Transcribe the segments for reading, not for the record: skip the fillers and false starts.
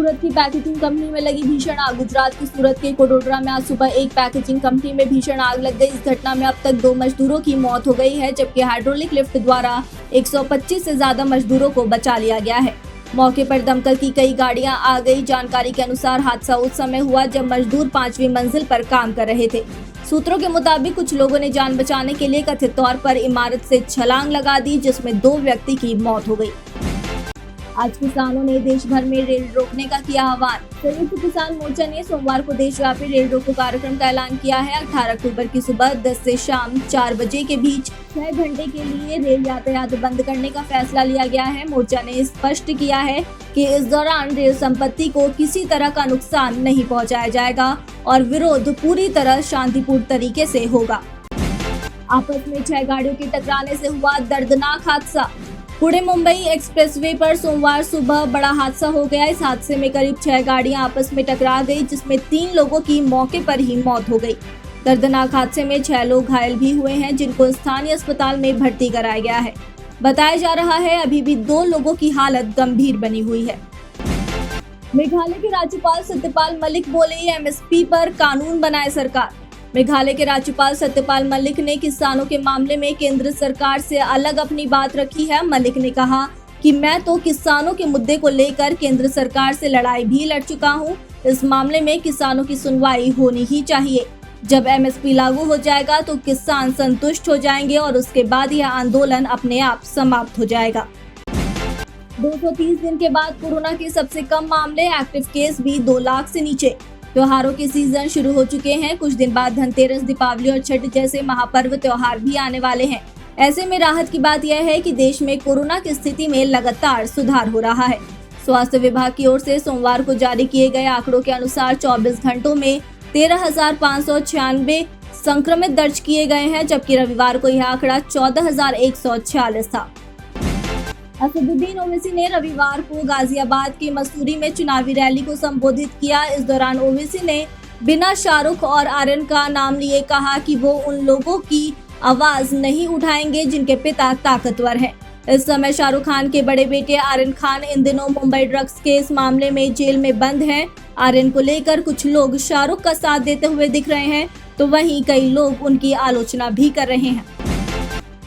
सूरत की packaging company में लगी भीषण आग। गुजरात की सूरत के कोडोडरा में आज सुबह एक पैकेजिंग कंपनी में भीषण आग लग गई। इस घटना में अब तक 2 मजदूरों की मौत हो गई है, जबकि हाइड्रोलिक लिफ्ट द्वारा 125 से ज्यादा मजदूरों को बचा लिया गया है। मौके पर दमकल की कई गाड़ियां आ गई। जानकारी के अनुसार हादसा उस समय हुआ जब मजदूर 5वीं मंजिल पर काम कर रहे थे। सूत्रों के मुताबिक कुछ लोगों ने जान बचाने के लिए कथित तौर पर इमारत से छलांग लगा दी, जिसमें 2 व्यक्ति की मौत हो गई। आज किसानों ने देश भर में रेल रोकने का किया आह्वान। संयुक्त किसान मोर्चा ने सोमवार को देशव्यापी रेल रोको कार्यक्रम का ऐलान किया है। 18 अक्टूबर की सुबह 10 से शाम 4 बजे के बीच 6 घंटे के लिए रेल यातायात बंद करने का फैसला लिया गया है। मोर्चा ने स्पष्ट किया है कि इस दौरान रेल संपत्ति को किसी तरह का नुकसान नहीं पहुंचाया जाएगा और विरोध पूरी तरह शांतिपूर्ण तरीके से होगा। आपस में 6 गाड़ियों के टकराने से हुआ दर्दनाक हादसा। पुणे मुंबई एक्सप्रेसवे पर सोमवार सुबह बड़ा हादसा हो गया। इस हादसे में करीब 6 गाड़ियां आपस में टकरा गई, जिसमें 3 लोगों की मौके पर ही मौत हो गई। दर्दनाक हादसे में 6 लोग घायल भी हुए हैं, जिनको स्थानीय अस्पताल में भर्ती कराया गया है। बताया जा रहा है अभी भी 2 लोगों की हालत गंभीर बनी हुई है। मेघालय के राज्यपाल सत्यपाल मलिक बोले, एमएसपी पर कानून बनाए सरकार। मेघालय के राज्यपाल सत्यपाल मलिक ने किसानों के मामले में केंद्र सरकार से अलग अपनी बात रखी है। मलिक ने कहा कि मैं तो किसानों के मुद्दे को लेकर केंद्र सरकार से लड़ाई भी लड़ चुका हूं। इस मामले में किसानों की सुनवाई होनी ही चाहिए। जब एमएसपी लागू हो जाएगा तो किसान संतुष्ट हो जाएंगे और उसके बाद यह आंदोलन अपने आप समाप्त हो जाएगा। 230 दिन के बाद कोरोना के सबसे कम मामले, एक्टिव केस भी 2 लाख से नीचे। त्योहारों के सीजन शुरू हो चुके हैं। कुछ दिन बाद धनतेरस, दीपावली और छठ जैसे महापर्व त्योहार भी आने वाले हैं। ऐसे में राहत की बात यह है कि देश में कोरोना की स्थिति में लगातार सुधार हो रहा है। स्वास्थ्य विभाग की ओर से सोमवार को जारी किए गए आंकड़ों के अनुसार 24 घंटों में 13,596 संक्रमित दर्ज किए गए हैं, जबकि रविवार को यह आंकड़ा 14,146 था। असदुद्दीन ओवैसी ने रविवार को गाजियाबाद के मसूरी में चुनावी रैली को संबोधित किया। इस दौरान ओवैसी ने बिना शाहरुख और आर्यन का नाम लिए कहा कि वो उन लोगों की आवाज नहीं उठाएंगे जिनके पिता ताकतवर हैं। इस समय शाहरुख खान के बड़े बेटे आर्यन खान इन दिनों मुंबई ड्रग्स केस मामले में जेल में बंद हैं। आर्यन को लेकर कुछ लोग शाहरुख का साथ देते हुए दिख रहे हैं, तो वहीं कई लोग उनकी आलोचना भी कर रहे हैं।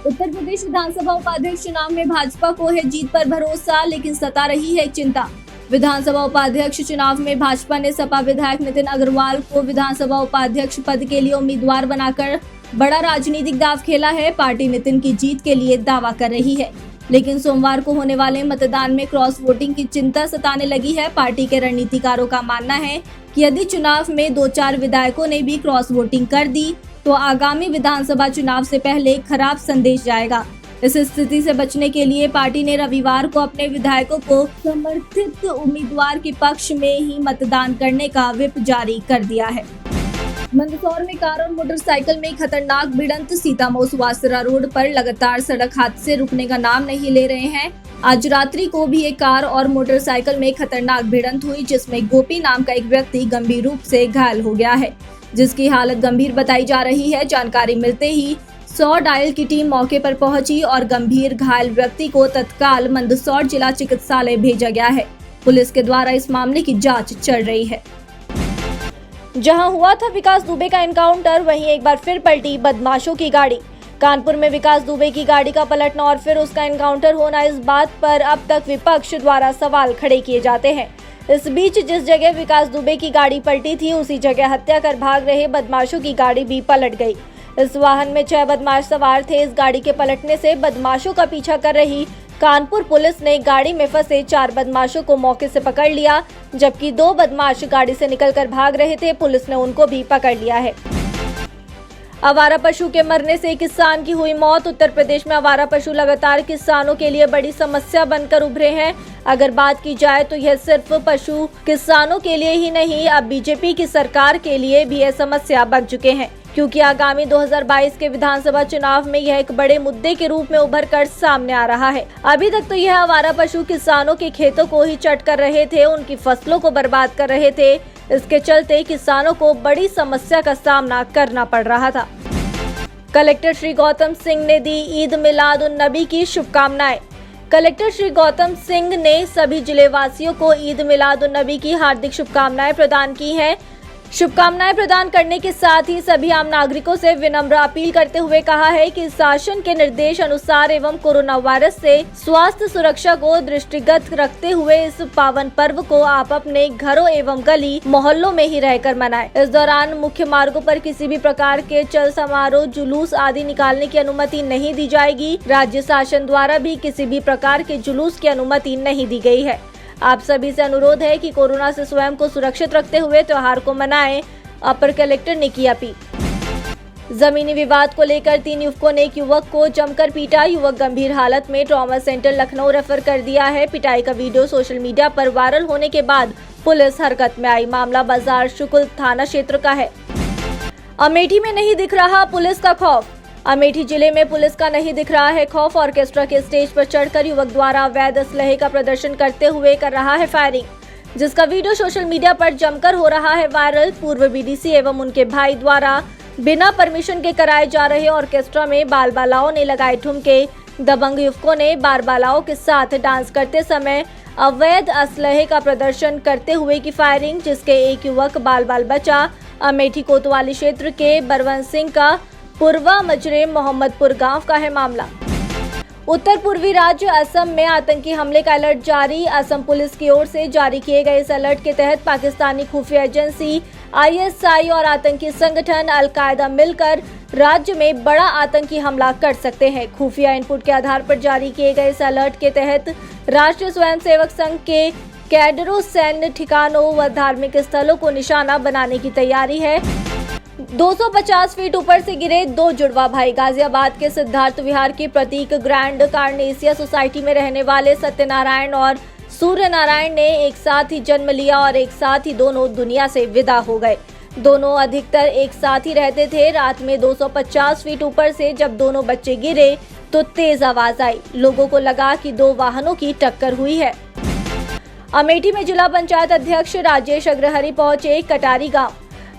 उत्तर प्रदेश विधानसभा उपाध्यक्ष चुनाव में भाजपा को है जीत पर भरोसा, लेकिन सता रही है चिंता। विधानसभा उपाध्यक्ष चुनाव में भाजपा ने सपा विधायक नितिन अग्रवाल को विधानसभा उपाध्यक्ष पद के लिए उम्मीदवार बनाकर बड़ा राजनीतिक दांव खेला है। पार्टी नितिन की जीत के लिए दावा कर रही है, लेकिन सोमवार को होने वाले मतदान में क्रॉस वोटिंग की चिंता सताने लगी है। पार्टी के रणनीतिकारों का मानना है कि यदि चुनाव में 2-4 विधायकों ने भी क्रॉस वोटिंग कर दी तो आगामी विधानसभा चुनाव से पहले खराब संदेश जाएगा। इस स्थिति से बचने के लिए पार्टी ने रविवार को अपने विधायकों को समर्थित उम्मीदवार के पक्ष में ही मतदान करने का व्हिप जारी कर दिया है। मंदसौर में कार और मोटरसाइकिल में खतरनाक भिड़ंत। सीतामऊ सुवासरा रोड पर लगातार सड़क हादसे रुकने का नाम नहीं ले रहे हैं। आज रात्रि को भी एक कार और मोटरसाइकिल में खतरनाक भिड़ंत हुई, जिसमें गोपी नाम का एक व्यक्ति गंभीर रूप से घायल हो गया है, जिसकी हालत गंभीर बताई जा रही है। जानकारी मिलते ही 100 डायल की टीम मौके पर पहुंची और गंभीर घायल व्यक्ति को तत्काल मंदसौर जिला चिकित्सालय भेजा गया है। पुलिस के द्वारा इस मामले की जांच चल रही है। जहां हुआ था विकास दुबे का एनकाउंटर, वहीं एक बार फिर पलटी बदमाशों की गाड़ी। कानपुर में विकास दुबे की गाड़ी का पलटना और फिर उसका एनकाउंटर होना, इस बात पर अब तक विपक्ष द्वारा सवाल खड़े किए जाते हैं। इस बीच जिस जगह विकास दुबे की गाड़ी पलटी थी, उसी जगह हत्या कर भाग रहे बदमाशों की गाड़ी भी पलट गई। इस वाहन में 6 बदमाश सवार थे। इस गाड़ी के पलटने से बदमाशों का पीछा कर रही कानपुर पुलिस ने गाड़ी में फंसे 4 बदमाशों को मौके से पकड़ लिया, जबकि 2 बदमाश गाड़ी से निकलकर भाग रहे थे। पुलिस ने उनको भी पकड़ लिया है। आवारा पशु के मरने से किसान की हुई मौत। उत्तर प्रदेश में आवारा पशु लगातार किसानों के लिए बड़ी समस्या बनकर उभरे हैं। अगर बात की जाए तो यह सिर्फ पशु किसानों के लिए ही नहीं, अब बीजेपी की सरकार के लिए भी यह समस्या बन चुके हैं, क्योंकि आगामी 2022 के विधानसभा चुनाव में यह एक बड़े मुद्दे के रूप में उभर कर सामने आ रहा है। अभी तक तो यह आवारा पशु किसानों के खेतों को ही चट कर रहे थे, उनकी फसलों को बर्बाद कर रहे थे। इसके चलते किसानों को बड़ी समस्या का सामना करना पड़ रहा था। कलेक्टर श्री गौतम सिंह ने दी ईद मिलाद उन नबी की शुभकामनाएं। कलेक्टर श्री गौतम सिंह ने सभी जिले वासियों को ईद मिलाद उन नबी की हार्दिक शुभकामनाएं प्रदान की हैं। शुभकामनाएं प्रदान करने के साथ ही सभी आम नागरिकों से विनम्र अपील करते हुए कहा है कि शासन के निर्देश अनुसार एवं कोरोना वायरस से स्वास्थ्य सुरक्षा को दृष्टिगत रखते हुए इस पावन पर्व को आप अपने घरों एवं गली मोहल्लों में ही रहकर मनाएं। इस दौरान मुख्य मार्गों पर किसी भी प्रकार के चल समारोह, जुलूस आदि निकालने की अनुमति नहीं दी जाएगी। राज्य शासन द्वारा भी किसी भी प्रकार के जुलूस की अनुमति नहीं दी गई है। आप सभी से अनुरोध है कि कोरोना से स्वयं को सुरक्षित रखते हुए त्योहार को मनाएं। अपर कलेक्टर ने की अपील। जमीनी विवाद को लेकर 3 युवकों ने एक युवक को जमकर पीटा। युवक गंभीर हालत में ट्रॉमा सेंटर लखनऊ रेफर कर दिया है। पिटाई का वीडियो सोशल मीडिया पर वायरल होने के बाद पुलिस हरकत में आई। मामला बाजार शुक्ल थाना क्षेत्र का है। अमेठी में नहीं दिख रहा पुलिस का खौफ। अमेठी जिले में पुलिस का नहीं दिख रहा है खौफ। ऑर्केस्ट्रा के स्टेज पर चढ़कर युवक द्वारा अवैध असलहे का प्रदर्शन करते हुए कर रहा है फायरिंग, जिसका वीडियो सोशल मीडिया पर जमकर हो रहा है वायरल। पूर्व बीडीसी एवं उनके भाई द्वारा बिना परमिशन के कराए जा रहे ऑर्केस्ट्रा में बाल बालाओं ने लगाए ठुमके। दबंग युवकों ने बाल बालाओं के साथ डांस करते समय अवैध असलहे का प्रदर्शन करते हुए की फायरिंग, जिसके एक युवक बाल बाल बचा। अमेठी कोतवाली क्षेत्र के बरवंत सिंह का पूर्वा मजरे मोहम्मदपुर गांव का है मामला। उत्तर पूर्वी राज्य असम में आतंकी हमले का अलर्ट जारी। असम पुलिस की ओर से जारी किए गए इस अलर्ट के तहत पाकिस्तानी खुफिया एजेंसी ISI और आतंकी संगठन अल-कायदा मिलकर राज्य में बड़ा आतंकी हमला कर सकते हैं। खुफिया इनपुट के आधार पर जारी किए गए इस अलर्ट के तहत राष्ट्रीय स्वयंसेवक संघ के कैडरों सैन्य ठिकानों व धार्मिक स्थलों को निशाना बनाने की तैयारी है। 250 फीट ऊपर से गिरे 2 जुड़वा भाई। गाजियाबाद के सिद्धार्थ विहार की प्रतीक ग्रैंड कार्नेसिया सोसाइटी में रहने वाले सत्यनारायण और सूर्य नारायण ने एक साथ ही जन्म लिया और एक साथ ही दोनों दुनिया से विदा हो गए। दोनों अधिकतर एक साथ ही रहते थे। रात में 250 फीट ऊपर से जब दोनों बच्चे गिरे तो तेज आवाज आई। लोगों को लगा कि 2 वाहनों की टक्कर हुई है। अमेठी में जिला पंचायत अध्यक्ष राजेश अग्रहरि पहुंचे कटारी गांव।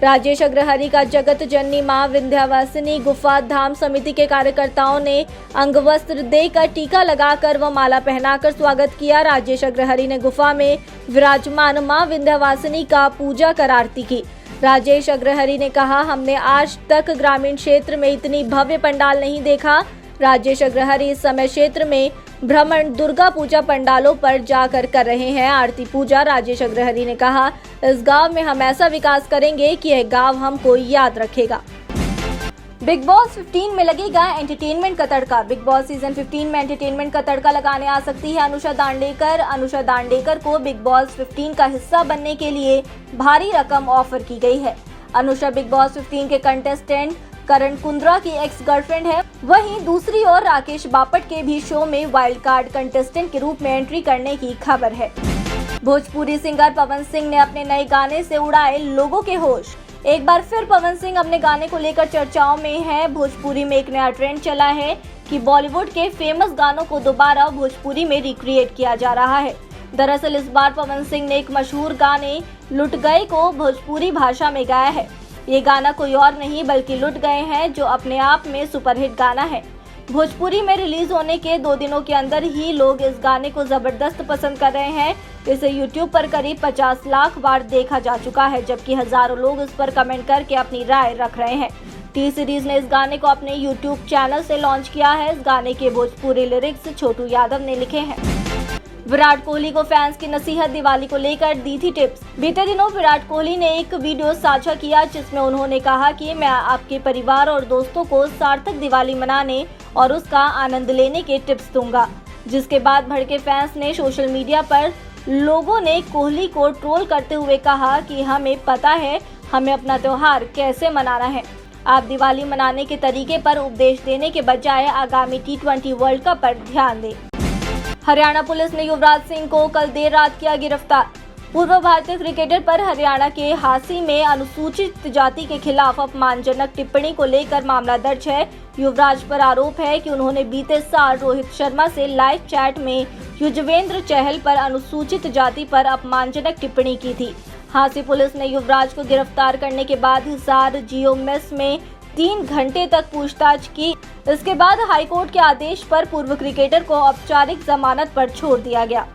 राजेश अग्रहरि का जगत जननी मां विंध्यवासिनी गुफा धाम समिति के कार्यकर्ताओं ने अंगवस्त्र देकर टीका लगाकर व माला पहनाकर स्वागत किया। राजेश अग्रहरि ने गुफा में विराजमान मां विंध्यवासिनी का पूजा कर आरती की। राजेश अग्रहरि ने कहा, हमने आज तक ग्रामीण क्षेत्र में इतनी भव्य पंडाल नहीं देखा। राजेश अग्रहरि इस समय क्षेत्र में भ्रमण दुर्गा पूजा पंडालों पर जाकर कर रहे हैं आरती पूजा। राजेश अग्रहरि ने कहा, इस गांव में हम ऐसा विकास करेंगे कि यह गांव हमको याद रखेगा। बिग बॉस 15 में लगेगा एंटरटेनमेंट का तड़का। बिग बॉस सीजन 15 में एंटरटेनमेंट का तड़का लगाने आ सकती है अनुषा दांडेकर। अनुषा दांडेकर को बिग बॉस 15 का हिस्सा बनने के लिए भारी रकम ऑफर की गई है। अनुषा बिग बॉस 15 के कंटेस्टेंट करण कुंद्रा की एक्स गर्लफ्रेंड है। वहीं दूसरी ओर राकेश बापट के भी शो में वाइल्ड कार्ड कंटेस्टेंट के रूप में एंट्री करने की खबर है। भोजपुरी सिंगर पवन सिंह ने अपने नए गाने से उड़ाए लोगों के होश। एक बार फिर पवन सिंह अपने गाने को लेकर चर्चाओं में है। भोजपुरी में एक नया ट्रेंड चला है कि बॉलीवुड के फेमस गानों को दोबारा भोजपुरी में रिक्रिएट किया जा रहा है। दरअसल इस बार पवन सिंह ने एक मशहूर गाने लुट गए को भोजपुरी भाषा में गाया है। ये गाना कोई और नहीं बल्कि लुट गए हैं, जो अपने आप में सुपरहिट गाना है। भोजपुरी में रिलीज होने के 2 दिनों के अंदर ही लोग इस गाने को जबरदस्त पसंद कर रहे हैं। इसे YouTube पर करीब 50 लाख बार देखा जा चुका है, जबकि हजारों लोग इस पर कमेंट करके अपनी राय रख रहे हैं। टी सीरीज ने इस गाने को अपने YouTube चैनल से लॉन्च किया है। इस गाने के भोजपुरी लिरिक्स छोटू यादव ने लिखे हैं। विराट कोहली को फैंस की नसीहत, दिवाली को लेकर दी थी टिप्स। बीते दिनों विराट कोहली ने एक वीडियो साझा किया जिसमें उन्होंने कहा कि मैं आपके परिवार और दोस्तों को सार्थक दिवाली मनाने और उसका आनंद लेने के टिप्स दूंगा। जिसके बाद भड़के फैंस ने सोशल मीडिया पर लोगों ने कोहली को ट्रोल करते हुए कहा कि हमें पता है हमें अपना त्योहार कैसे मनाना है। आप दिवाली मनाने के तरीके पर उपदेश देने के बजाय आगामी T20 वर्ल्ड कप पर ध्यान दें। हरियाणा पुलिस ने युवराज सिंह को कल देर रात किया गिरफ्तार। पूर्व भारतीय क्रिकेटर पर हरियाणा के हांसी में अनुसूचित जाति के खिलाफ अपमानजनक टिप्पणी को लेकर मामला दर्ज है। युवराज पर आरोप है कि उन्होंने बीते साल रोहित शर्मा से लाइव चैट में युजवेंद्र चहल पर अनुसूचित जाति पर अपमानजनक टिप्पणी की थी। हांसी पुलिस ने युवराज को गिरफ्तार करने के बाद हिसार जियो मेस में 3 घंटे तक पूछताछ की। इसके बाद हाईकोर्ट के आदेश पर पूर्व क्रिकेटर को औपचारिक जमानत पर छोड़ दिया गया।